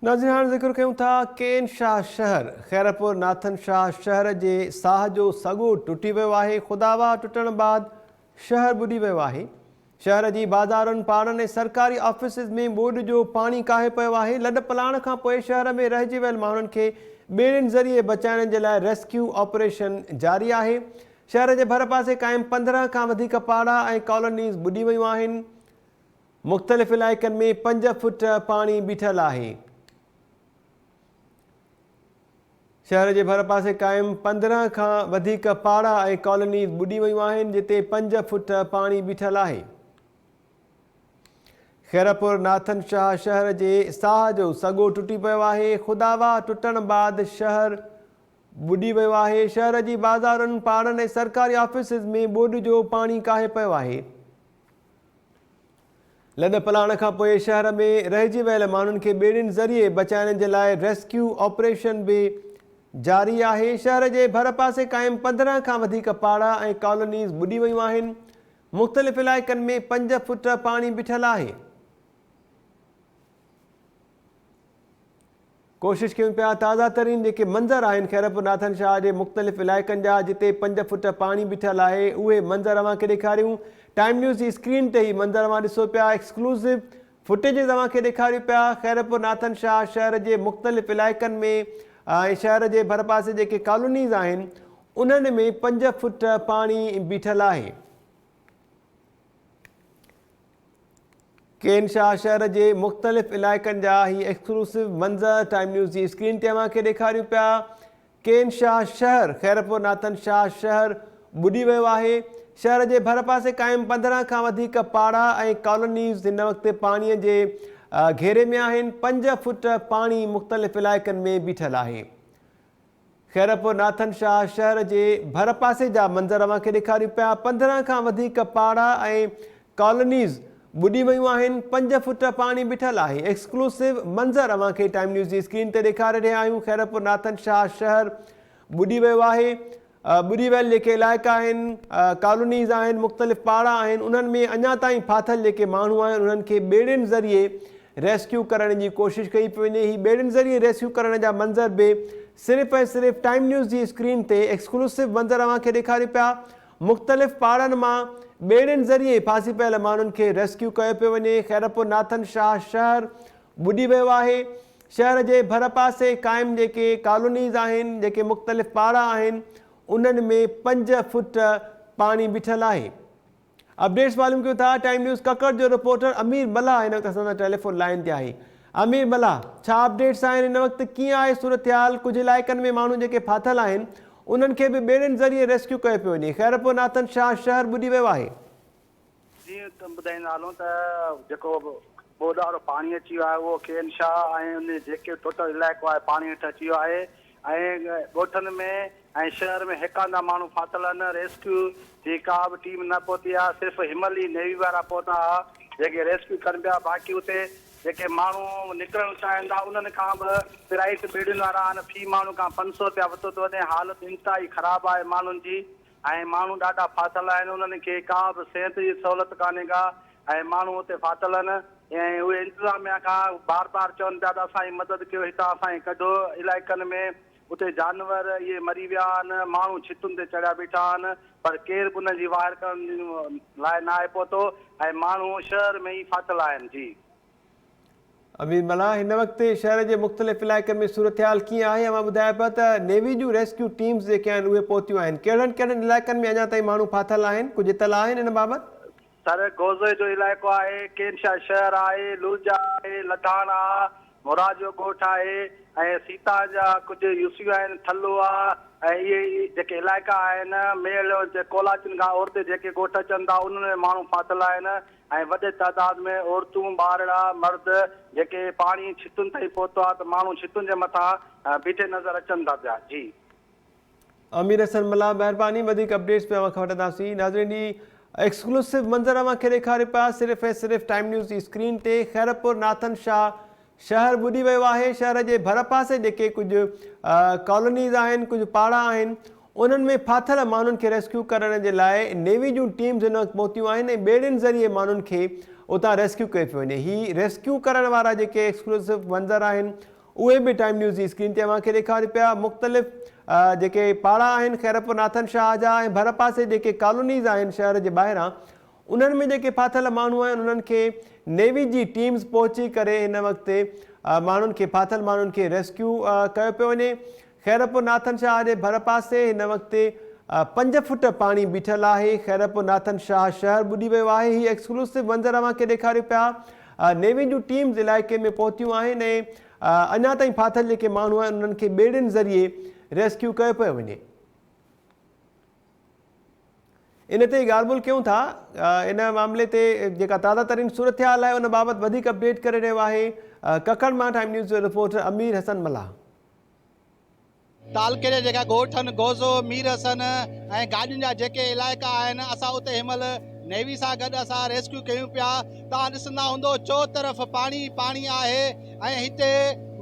नाज़रीन हाणे ज़िक्र कयूं था केन शाह शहर ख़ैरपुर नाथन शाह शहर जे साह जो सॻो टुटी वियो आहे। खुदावा टुटण बाद शहर ॿुॾी वियो आहे। शहर जी बाज़ारुनि पाड़नि ऐं सरकारी ऑफिसिस में ॿोॾि जो पाणी काहे पियो आहे। लॾ पलाण खां पोइ शहर में रहिजी वियल माण्हुनि खे ॿेड़ियुनि ज़रिए बचाइण जे लाइ रेस्क्यू ऑपरेशन जारी आहे। शहर जे भर पासे क़ाइमु 15 खां वधीक पाड़ा ऐं कॉलोनीज़ ॿुॾी वियूं आहिनि। मुख़्तलिफ़ इलाइक़नि में 5 फुट पाणी बीठल आहे। शहर के भर पासे क़ाइमु 15 खां वधीक पाड़ा ऐं कॉलोनीज़ ॿुॾी वियूं आहिनि जिते 5 फुट पाणी बीठल आहे। ख़ैरपुर नाथन शाह शहर जे साह जो सॻो टुटी पियो आहे। खुदावा टुटण बाद शहर ॿुॾी वियो आहे। शहर जी बाज़ारुनि पाड़नि ऐं सरकारी ऑफिसिस में ॿोॾि जो पाणी काहे पियो आहे। लॾ पलाण खां पोइ शहर में रहिजी वियल माण्हुनि खे ॿेड़ियुनि ज़रिए बचाइण जे लाइ रेस्क्यू ऑपरेशन बि जारी आहे। शहर के भर पासे क़ाइमु 15 खां वधीक पाड़ा ऐं कॉलोनीज़ ॿुॾी वियूं आहिनि। मुख़्तलिफ़ इलाइक़नि में 5 फुट पाणी बीठल आहे। कोशिश कयूं पिया ताज़ा तरीन जेके मंज़र आहिनि ख़ैरपुर नाथन शाह जे मुख़्तलिफ़ इलाइक़नि जा जिते 5 फुट पाणी बीठल आहे उहे मंज़र अव्हांखे ॾेखारियूं। टाइम न्यूज़ जी स्क्रीन ते ही मंज़र अव्हां ॾिसो पिया। एक्सक्लूसिव फुटेजिस अव्हांखे ॾेखारियूं पिया। ख़ैरपुर नाथन शाह शहर जे मुख़्तलिफ़ इलाइक़नि में शहर के भर पासे जेके कॉलोनीज़ आहिनि उन्हनि में 5 फुट पाणी बीठल आहे। केन शाह शहर के मुख़्तलिफ़ इलाइक़नि जा ही एक्सक्लूसिव मंज़र टाइम न्यूज़ की स्क्रीन ते अव्हांखे ॾेखारियूं पिया। केन शाह शहर ख़ैरपुर नाथन शाह शहर ॿुॾी वियो आहे। शहर के भर पासे क़ाइमु 15 खां वधीक पाड़ा ऐं कॉलोनीज़ हिन वक़्तु पाणीअ जे घेरे में आहिनि। 5 फुट पाणी मुख़्तलिफ़ इलाइक़नि में बीठल आहे। ख़ैरपुर नाथन शाह शहर के भर पासे जा मंज़र अव्हांखे ॾेखारियूं पिया। 15 खां वधीक पाड़ा ऐं कॉलोनीज़ ॿुॾी वियूं आहिनि। 5 फुट पाणी बीठल आहे। एक्सक्लूसिव मंज़र अव्हांखे टाइम न्यूज़ जी स्क्रीन ते ॾेखारे रहिया आहियूं। ख़ैरपुर नाथन शाह शहर ॿुॾी वियो आहे। ॿुॾी वियल जेके इलाइक़ा आहिनि कॉलोनीज़ आहिनि मुख़्तलिफ़ पाड़ा आहिनि उन्हनि में अञा ताईं फाथल जेके माण्हू आहिनि उन्हनि खे ॿेड़ियुनि ज़रिए रेस्क्यू करण की कोशिश कई पई वञे। ही ॿेड़ियुनि ज़रिए रेस्क्यू करण जा मंज़र भी सिर्फ़ ऐं सिर्फ़ टाइम न्यूज़ की स्क्रीन ते एक्सक्लूसिव मंज़र अव्हांखे ॾेखारियूं पिया। मुख़्तलिफ़ पाड़नि मां ॿेड़ियुनि ज़रिए फासी पियल माण्हुनि खे रेस्क्यू कयो पियो वञे। ख़ैरपुर नाथन शाह शहर ॿुॾी वियो आहे। शहर के भर पासे क़ाइमु जेके कॉलोनीज़ आहिनि जेके मुख़्तलिफ़ पाड़ा आहिनि उन्हनि में 5 फुट पाणी बीठल आहे। अपडेट्स मालूम कयूं था। टाइम न्यूज़ ककड़ जो रिपोर्टर अमीर मल्हा हिन वक़्तु असां टेलीफोन लाइन ते आहे। अमीर मल्हा, छा अपडेट्स आहिनि हिन वक़्तु कीअं आहे सूरत हाल? कुछ इलाइक़नि में माण्हू जेके फाथल आहिनि उन्हनि खे बि ॿेड़ियुनि ज़रिए रेस्क्यू कयो पियो वञे। ख़ैरपुर नाथन शाह शहर ॿुॾी वियो आहे। जीअं त ॿुधाईंदा हलूं त जेको ॿोॾि वारो पाणी अची वियो आहे उहो केन शाह ऐं उन जेके टोटल इलाइक़ो आहे पाणी हेठि अची वियो आहे ऐं ॻोठनि में ऐं शहर में हिकांदा माण्हू फाथल आहिनि। रेस्क्यू जी का बि टीम न पहुती आहे। सिर्फ़ु हिमली नेवी वारा पहुता हुआ जेके रेस्क्यू कनि पिया। बाक़ी उते जेके माण्हू निकिरणु चाहिनि था उन्हनि खां बि प्राइस ॿेड़ियुनि वारा आहिनि। फी माण्हू खां 500 रुपया वरितो थो वञे। हालत इंतिहाई ख़राबु आहे माण्हुनि जी ऐं माण्हू ॾाढा फाथल आहिनि। उन्हनि खे का बि सिहत जी सहूलियत कान्हे का ऐं माण्हू उते फाथल आहिनि ऐं उहे इंतिज़ामिया खां बार बार चवनि पिया त असांजी मदद कयो, हितां असांखे कढो। इलाइक़नि में उते जानवर इहे मरी विया आहिनि। माण्हू छितुनि ते चढ़िया बीठा आहिनि पर केर बि उनजी वार करण लाइ न आहे पहुतो ऐं माण्हू शहर में ई फाथल आहिनि। जी अमीर मल्हा, हिन वक़्तु शहर के मुख़्तलिफ़ इलाइक़नि में सूरत हाल कीअं आहे? अव्हां ॿुधायो पिया त नेवी जूं रेस्क्यू टीम्स जेके आहिनि उहे पहुतियूं आहिनि। कहिड़नि कहिड़नि इलाइक़नि में अञा ताईं माण्हू फाथल आहिनि? कुझु इतला आहिनि हिन बाबति? सर गोज़े जो इलाइक़ो आहे, केन शाह शहर आहे, लुजा आहे, लधाण आहे, मुराद जो ॻोठ आहे ऐं सीता जा कुझु यूसियूं आहिनि, थल्लो आहे ऐं इहे जेके इलाइक़ा आहिनि मेल कोलाचिन खां औरते जेके ॻोठ अचनि था उन्हनि में माण्हू फाथल आहिनि ऐं वॾे तइदाद में औरतूं ॿारड़ा मर्द जेके पाणी छितुनि ताईं पहुतो आहे त माण्हू छितुनि जे मथां बीठे नज़र अचनि था पिया। जी अमीर हसन मल्हा, महिरबानी। वधीक अपडेट्स पे अव्हां खां वठंदासीं। नाज़रीन, एक्सक्लूसिव मंज़र अव्हांखे ॾेखारे पिया सिर्फ़ ऐं सिर्फ़ टाइम न्यूज़ जी स्क्रीन ते। ख़ैरपुर नाथन शाह शहर ॿुॾी वियो आहे। शहर के भर पासे जेके कुझु कॉलोनीज़ आहिनि कुझु पाड़ा आहिनि उन्हनि में फाथल माण्हुनि खे रेस्क्यू करण जे लाइ नेवी जूं टीम्स हिन वक़्तु पहुतियूं आहिनि ऐं ॿेड़ियुनि ज़रिए माण्हुनि खे उतां रेस्क्यू कयो पियो वञे। ही रेस्क्यू करण वारा जेके एक्सक्लूसिव मंज़र आहिनि उहे बि टाइम न्यूज़ जी स्क्रीन ते तव्हांखे ॾेखारियो पिया। मुख़्तलिफ़ जेके पाड़ा आहिनि खैरपुर नाथन शाह जा ऐं भर पासे जेके कॉलोनीज़ आहिनि शहर जे ॿाहिरां, उन्हनि में जेके फाथल माण्हू आहिनि उन्हनि खे नेवी जी टीम्स पहुची करे हिन वक़्तु माण्हुनि खे फाथल माण्हुनि खे रेस्क्यू कयो पियो वञे। खैरपुर नाथन शाह जे भर पासे हिन वक़्तु 5 फुट पाणी बीठल आहे। खैरपुर नाथन शाह शहर ॿुॾी वियो आहे। ही एक्सक्लूसिव मंज़र तव्हांखे ॾेखारियो पिया। नेवी जूं टीम्स इलाइक़े में पहुतियूं आहिनि ऐं अञा ताईं फाथल जेके माण्हू आहिनि उन्हनि खे ॿेड़ियुनि ज़रिए रेस्क्यू कयो पियो वञे। इन ते ॻाल्हि ॿोल कयूं था। इन मामले ते जेका ताज़ा तरीन सूरत हाल आहे उन बाबति वधीक अपडेट करे रहियो आहे ककड़ मां टाइम न्यूज़ जो रिपोर्टर अमीर हसन मल्हा। तालके जा जेका ॻोठ आहिनि गोज़ो, मीर हसन ऐं गाॾियुनि जा जेके इलाइक़ा आहिनि, असां उते हिनमहिल नेवी सां गॾु असां रेस्क्यू कयूं पिया। तव्हां ॾिसंदा हूंदो चो तरफ़ पाणी पाणी आहे ऐं हिते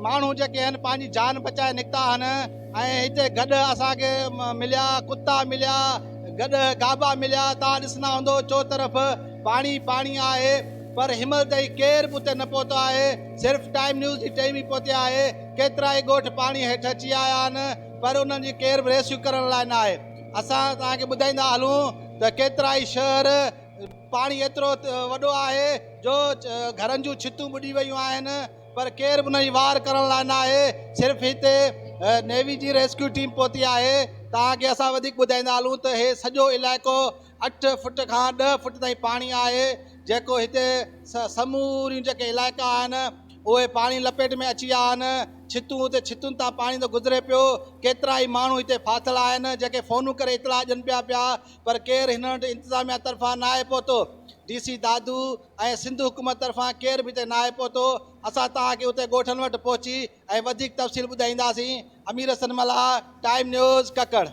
माण्हू जेके आहिनि पंहिंजी जान बचाए निकिता आहिनि ऐं हिते गॾु असांखे मिलिया कुता मिलिया, गॾु गाबा मिलिया। तव्हां ॾिसंदा हूंदो चो तरफ़ पाणी पाणी आहे, पर हिनमहिल ताईं केर बि उते न पहुतो आहे। सिर्फ़ु टाइम न्यूज़ जी टीम ई पहुती आहे। केतिरा ई ॻोठ पाणी हेठि अची आया आहिनि, पर उन्हनि जी केर बि रेस्क्यू करण लाइ न आहे। असां तव्हांखे ॿुधाईंदा हलूं त केतिरा ई शहर पाणी एतिरो वॾो आहे जो घरनि जूं छितूं ॿुॾी वियूं आहिनि, पर केर बि उनजी वार करण लाइ न आहे। सिर्फ़ु हिते नेवी जी रेस्क्यू टीम पहुती आहे। तव्हांखे असां वधीक ॿुधाईंदा हलूं त हे सॼो इलाइक़ो 8 फुट खां 10 फुट ताईं पाणी आहे, जेको हिते समूरियूं जेके इलाइक़ा आहिनि उहे पाणी लपेट में अची विया आहिनि। छितुनि तां पाणी थो गुज़रे पियो। केतिरा ई माण्हू हिते फाथल आहिनि जेके फ़ोनूं करे इतला ॾियनि पिया, पर केरु हिन वटि इंतिज़ामिया तरफ़ां न आहे पहुतो। DC दादू ऐं सिंध हुकूमत तरफ़ां केर बि हिते न आहे पहुतो। असां तव्हांखे उते ॻोठनि वटि पहुची ऐं वधीक तफ़सील ॿुधाईंदासीं। अमीर हसन मल्हा, टाइम न्यूज़, ककड़।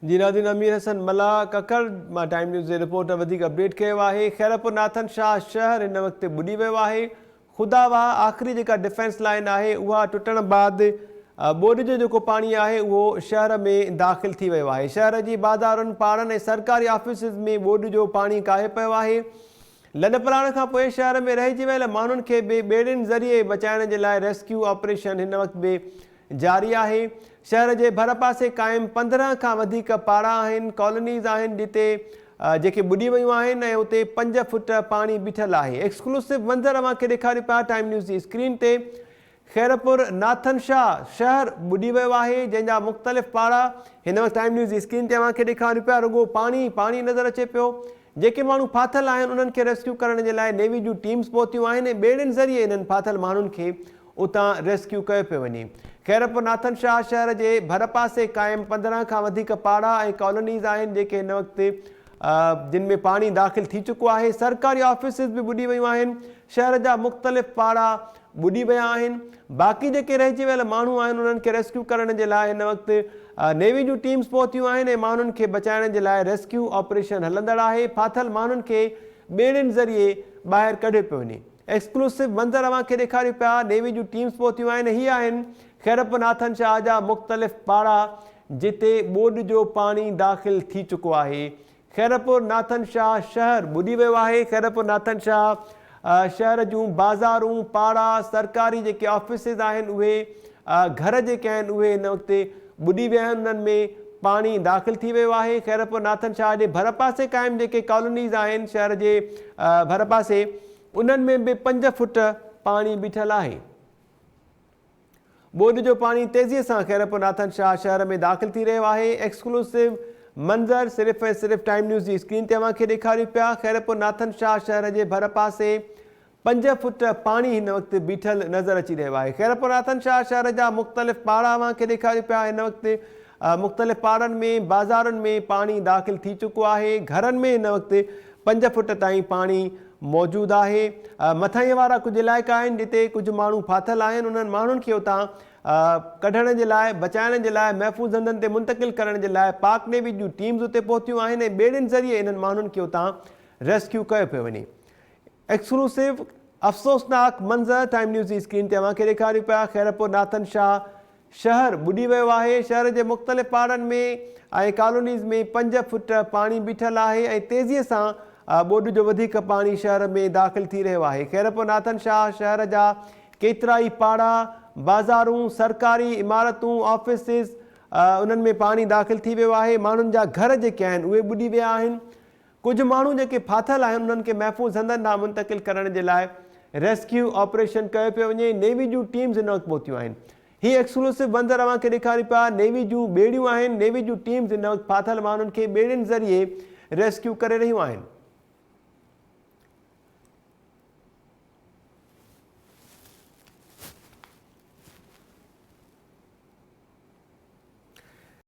जी नाज़रीन, अमीर हसन मल्हा ककड़ मां टाइम न्यूज़ जे रिपोर्टर वधीक अपडेट कयो आहे। खैरपुर नाथन शाह शहर हिन वक़्तु ॿुॾी वियो आहे। खुदावाह आख़िरी जेका डिफेंस लाइन आहे उहा टुटण बैदि ॿोॾि जो जेको पाणी आहे उहो शहर में दाख़िल थी वियो आहे। शहर जी बाज़ारुनि पाड़नि ऐं सरकारी ऑफिसिस में ॿोॾि जो पाणी काहे पियो आहे। लॾ पलाण खां पोइ शहर में रहिजी वियल माण्हुनि खे बि ॿेड़ियुनि ज़रिए बचाइण जे लाइ रेस्क्यू ऑपरेशन हिन वक़्तु बि जारी आहे। शहर जे भर पासे क़ाइमु 15 खां वधीक पाड़ा आहिनि, कॉलोनीज़ आहिनि जिते जेके ॿुॾी वियूं आहिनि ऐं उते 5 फुट पाणी बीठल आहे। एक्सक्लूसिव मंज़र तव्हांखे ॾेखारियो पिया टाइम न्यूज़ जी स्क्रीन ते। खैरपुर नाथन शाह शहर ॿुॾी वियो आहे, जंहिंजा मुख़्तलिफ़ पाड़ा हिन वक़्तु टाइम न्यूज़ जी स्क्रीन ते तव्हांखे ॾेखारियो पिया। रुॻो पाणी पाणी नज़र अचे पियो। जेके माण्हू फाथल आहिनि उन्हनि खे रेस्क्यू करण जे लाइ नेवी जूं टीम्स पहुतियूं आहिनि ऐं ॿेड़ियुनि ज़रिए इन्हनि फाथल माण्हुनि खे उतां रेस्क्यू कयो पियो वञे। खैरपुर नाथन शाह शहर जे भर पासे क़ाइमु 15 खां वधीक पाड़ा ऐं कॉलोनीज़ आहिनि जेके हिन वक़्तु जिन में पाणी दाख़िल थी चुको आहे। सरकारी ऑफिसिस बि ॿुॾी वियूं आहिनि। शहर जा मुख़्तलिफ़ पाड़ा ॿुॾी विया आहिनि। बाक़ी जेके रहिजी वियल माण्हू आहिनि उन्हनि खे रेस्क्यू करण जे लाइ हिन वक़्तु नेवी जूं टीम्स पहुतियूं आहिनि ऐं माण्हुनि खे बचाइण जे लाइ रेस्क्यू ऑपरेशन हलंदड़ आहे। फाथल माण्हुनि खे ॿेड़ियुनि ज़रिए ॿाहिरि कढियो पियो वञे। एक्सक्लूसिव मंज़र तव्हांखे ॾेखारियो पिया। नेवी जूं टीम्स पहुतियूं आहिनि। हीअ आहिनि खैरपुर नाथन शाह जा मुख़्तलिफ़ पाड़ा जिते ॿोॾि जो पाणी दाख़िल थी चुको आहे। खैरपुर नाथन शाह शहर ॿुॾी वियो आहे। खैरपुर नाथन शाह शहर जूं बाज़ारूं पाड़ा सरकारी जेके ऑफिसिस आहिनि उहे घर जेके आहिनि उहे हिन वक़्तु ॿुॾी विया आहिनि। उन्हनि में पाणी दाख़िल थी वियो आहे। खैरपुर नाथन शाह जे भर पासे क़ाइमु जेके कॉलोनीज़ आहिनि शहर जे भर पासे उन्हनि में बि 5 फुट पाणी बीठल आहे। ॿोॾि जो पाणी तेज़ीअ सां खैरपुर नाथन शाह शहर में दाख़िल थी रहियो आहे। एक्सक्लूसिव मंज़र सिर्फ़ु ऐं सिर्फ़ु टाइम न्यूज़ जी स्क्रीन ते तव्हांखे ॾेखारियो पिया। खैरपुर नाथन शाह शहर जे भर पासे 5 फुट पाणी हिन वक़्तु बीठल नज़र अची रहियो आहे। खैरपुर नाथन शाह शहर जा मुख़्तलिफ़ पाड़ा तव्हांखे ॾेखारियो पिया। हिन वक़्तु मुख़्तलिफ़ पाड़नि में बाज़ारुनि में पाणी दाख़िल थी चुको आहे। घरनि में हिन वक़्तु 5 फुट ताईं पाणी मौजूदु आहे। मथाईअ वारा कुझु इलाइक़ा आहिनि जिते कुझु माण्हू फाथल आहिनि। उन्हनि माण्हुनि खे उतां कढण जे लाइ बचाइण जे लाइ महफ़ूज़ हंधनि ते मुंतक़िल करण जे लाइ पाक नेवी जूं टीम्स उते पहुतियूं आहिनि ऐं ॿेड़ियुनि ज़रिए इन्हनि माण्हुनि खे उतां रेस्क्यू कयो पियो वञे। एक्सक्लूसिव अफ़सोसनाक मंज़र टाइम न्यूज़ जी स्क्रीन ते तव्हांखे ॾेखारियो पिया। खैरपुर नाथन शाह शहर ॿुॾी वियो आहे। शहर जे मुख़्तलिफ़ पाड़नि में ऐं कॉलोनीज़ में 5 फुट पाणी बीठल आहे ऐं तेज़ीअ सां ॿोॾि जो वधीक पाणी शहर में दाख़िल थी रहियो आहे। खैरपुर नाथन शाह शहर जा केतिरा ई पाड़ा, बाज़ारूं, सरकारी इमारतूं, ऑफिसिस उन्हनि में पाणी दाख़िल थी वियो आहे। माण्हुनि जा घर जेके आहिनि उहे ॿुॾी विया आहिनि। कुझु माण्हू जेके फाथल आहिनि उन्हनि खे महफ़ूज़ हंधनि ॾांहुं मुंतक़िल करण जे लाइ रेस्क्यू ऑपरेशन कयो पियो वञे। नेवी जूं टीम्स हिन वक़्तु पहुतियूं आहिनि। हीअ एक्सक्लूसिव मंज़र अव्हांखे ॾेखारियूं पिया। नेवी जूं ॿेड़ियूं आहिनि। नेवी जूं टीम्स हिन वक़्तु फाथल माण्हुनि खे ॿेड़ियुनि ज़रिए रेस्क्यू करे रहियूं आहिनि।